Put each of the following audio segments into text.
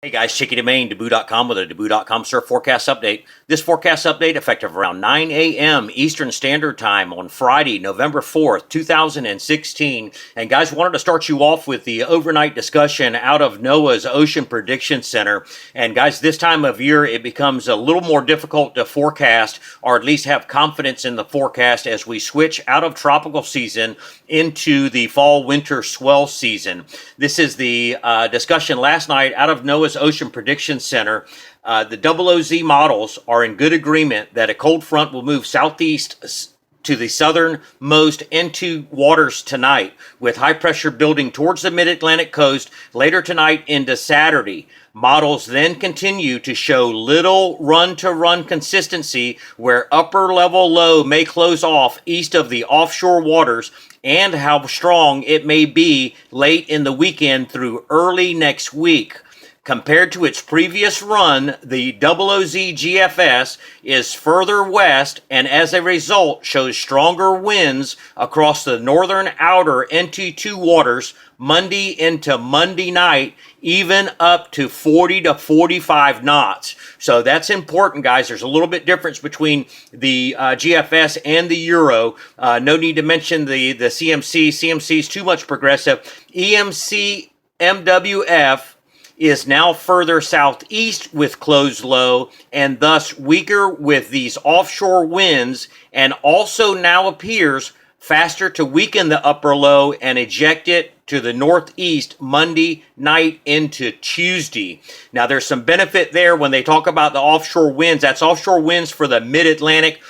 Hey guys, Chicky Maine, Deboo.com with a Deboo.com surf forecast update. This forecast update effective around 9 a.m. Eastern Standard Time on Friday, November 4th, 2016. And guys, wanted to start you off with the overnight discussion out of NOAA's Ocean Prediction Center. And guys, this time of year, it becomes a little more difficult to forecast, or at least have confidence in the forecast as we switch out of tropical season into the fall-winter swell season. This is the discussion last night out of NOAA's Ocean Prediction Center. The OOZ models are in good agreement that a cold front will move southeast to the southernmost into waters tonight, with high pressure building towards the mid-Atlantic coast later tonight into Saturday. Models then continue to show little run-to-run consistency, where upper level low may close off east of the offshore waters, and how strong it may be late in the weekend through early next week. Compared to its previous run, the OOZ GFS is further west and as a result shows stronger winds across the northern outer NT2 waters Monday into Monday night, even up to 40 to 45 knots. So that's important, guys. There's a little bit difference between the GFS and the Euro. No need to mention the CMC. CMC is too much progressive. EMC MWF is now further southeast with closed low and thus weaker with these offshore winds, and also now appears faster to weaken the upper low and eject it to the northeast Monday night into Tuesday. Now there's some benefit there when they talk about the offshore winds. That's offshore winds for the mid-Atlantic.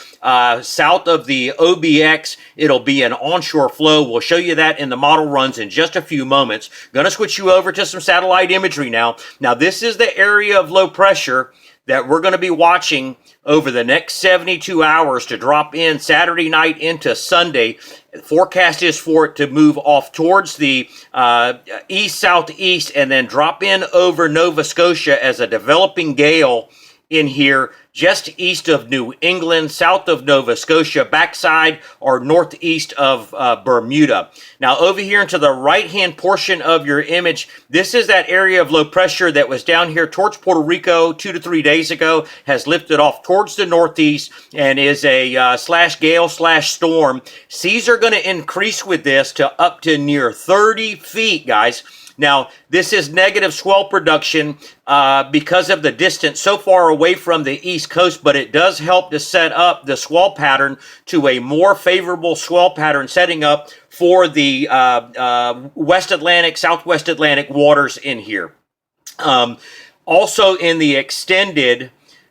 South of the OBX, it'll be an onshore flow. We'll show you that in the model runs in just a few moments. Gonna switch you over to some satellite imagery now. Now this is the area of low pressure that we're going to be watching over the next 72 hours to drop in Saturday night into Sunday. The forecast is for it to move off towards the east-southeast and then drop in over Nova Scotia as a developing gale in here just east of New England, south of Nova Scotia, backside or northeast of Bermuda. Now over here into the right-hand portion of your image, this is that area of low pressure that was down here towards Puerto Rico 2 to 3 days ago, has lifted off towards the northeast and is a slash gale slash storm. Seas are going to increase with this to up to near 30 feet, guys. Now, this is negative swell production because of the distance so far away from the East Coast, but it does help to set up the swell pattern to a more favorable swell pattern, setting up for the West Atlantic, Southwest Atlantic waters in here. Also in the extended,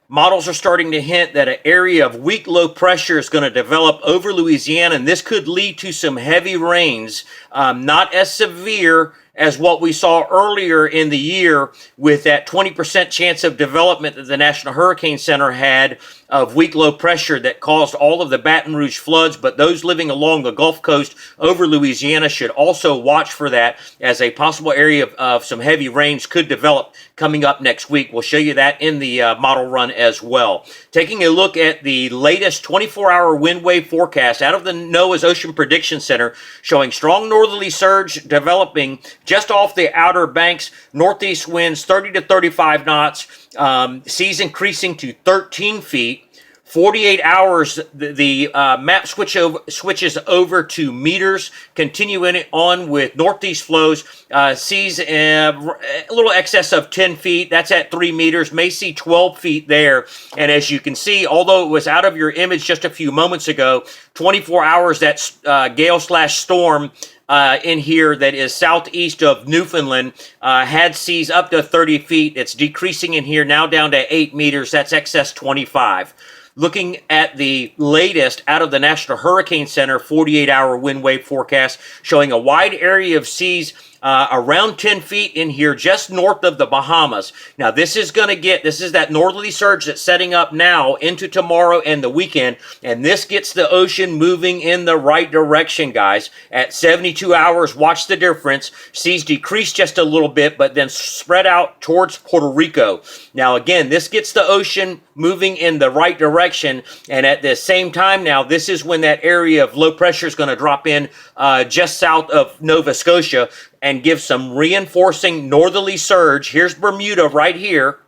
models are starting to hint that an area of weak low pressure is going to develop over Louisiana, and this could lead to some heavy rains, not as severe as what we saw earlier in the year with that 20% chance of development that the National Hurricane Center had of weak low pressure that caused all of the Baton Rouge floods. But those living along the Gulf Coast over Louisiana should also watch for that, as a possible area of some heavy rains could develop coming up next week. We'll show you that in the model run as well. Taking a look at the latest 24-hour wind wave forecast out of the NOAA's Ocean Prediction Center, showing strong northerly surge developing just off the outer banks, northeast winds 30 to 35 knots, seas increasing to 13 feet. 48 hours, the map switches over to meters, continuing on with northeast flows. Seas a little excess of 10 feet. That's at 3 meters. May see 12 feet there. And as you can see, although it was out of your image just a few moments ago, 24 hours, that's gale slash storm in here that is southeast of Newfoundland had seas up to 30 feet. It's decreasing in here now down to 8 meters. That's excess 25. Looking at the latest out of the National Hurricane Center 48-hour wind wave forecast, showing a wide area of seas around 10 feet in here just north of the Bahamas. Now this is that northerly surge that's setting up now into tomorrow and the weekend, and this gets the ocean moving in the right direction, guys. At 72 hours, watch the difference. Seas decrease just a little bit, but then spread out towards Puerto Rico. Now again, this gets the ocean moving in the right direction, and at the same time now, this is when that area of low pressure is going to drop in just south of Nova Scotia. and give some reinforcing northerly surge. Here's Bermuda right here,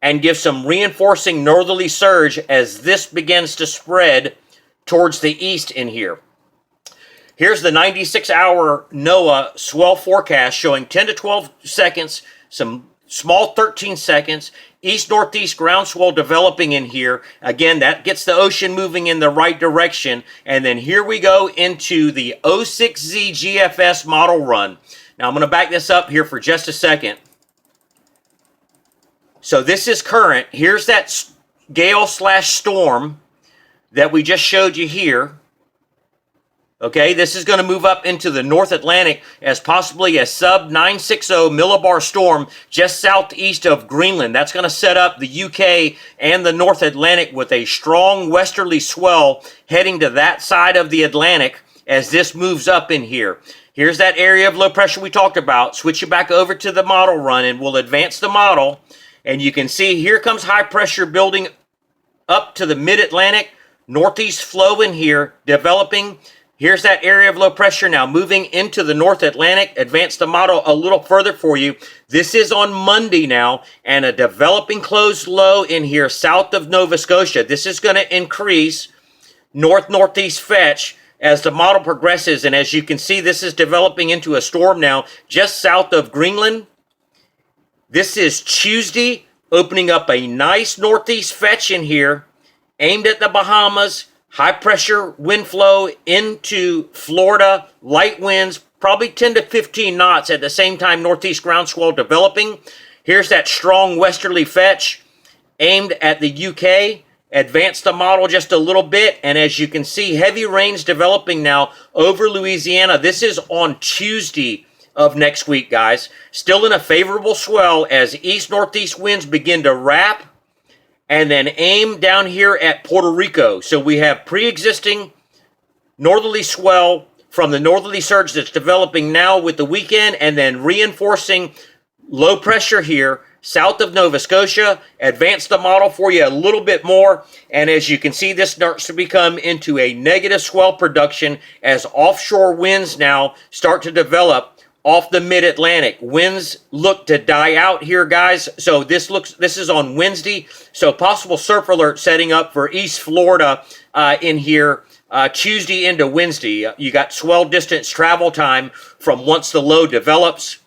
and give some reinforcing northerly surge as this begins to spread towards the east in here. Here's the 96-hour NOAA swell forecast showing 10 to 12 seconds, some small 13 seconds, east-northeast ground swell developing in here. Again, that gets the ocean moving in the right direction. And then here we go into the 06Z GFS model run. Now, I'm going to back this up here for just a second. So this is current. Here's that gale/storm that we just showed you here. Okay, this is going to move up into the North Atlantic as possibly a sub 960 millibar storm just southeast of Greenland. That's going to set up the UK and the North Atlantic with a strong westerly swell heading to that side of the Atlantic as this moves up in here. Here's that area of low pressure we talked about. Switch it back over to the model run and we'll advance the model. And you can see here comes high pressure building up to the mid-Atlantic, northeast flow in here, developing. Here's that area of low pressure now moving into the North Atlantic. Advance the model a little further for you. This is on Monday now, and a developing closed low in here south of Nova Scotia. This is going to increase north-northeast fetch as the model progresses, and as you can see, this is developing into a storm now just south of Greenland. This is Tuesday, opening up a nice northeast fetch in here, aimed at the Bahamas. High pressure wind flow into Florida, light winds, probably 10 to 15 knots at the same time northeast ground swell developing. Here's that strong westerly fetch aimed at the UK. Advance the model just a little bit, and as you can see, heavy rains developing now over Louisiana. This is on Tuesday of next week, guys. Still in a favorable swell as east-northeast winds begin to wrap and then aim down here at Puerto Rico. So we have pre-existing northerly swell from the northerly surge that's developing now with the weekend, and then reinforcing low pressure here south of Nova Scotia. Advance the model for you a little bit more, and as you can see, this starts to become into a negative swell production as offshore winds now start to develop off the mid-Atlantic. Winds look to die out here, guys. So this is on Wednesday. So possible surf alert setting up for East Florida in here Tuesday into Wednesday. You got swell distance travel time from once the low develops.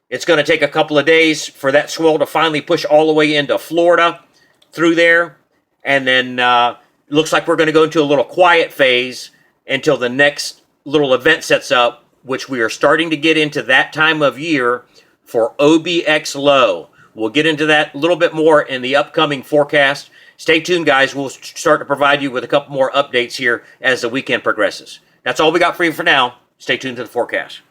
It's going to take a couple of days for that swell to finally push all the way into Florida through there. And then looks like we're going to go into a little quiet phase until the next little event sets up, which we are starting to get into that time of year for OBX low. We'll get into that a little bit more in the upcoming forecast. Stay tuned, guys. We'll start to provide you with a couple more updates here as the weekend progresses. That's all we got for you for now. Stay tuned to the forecast.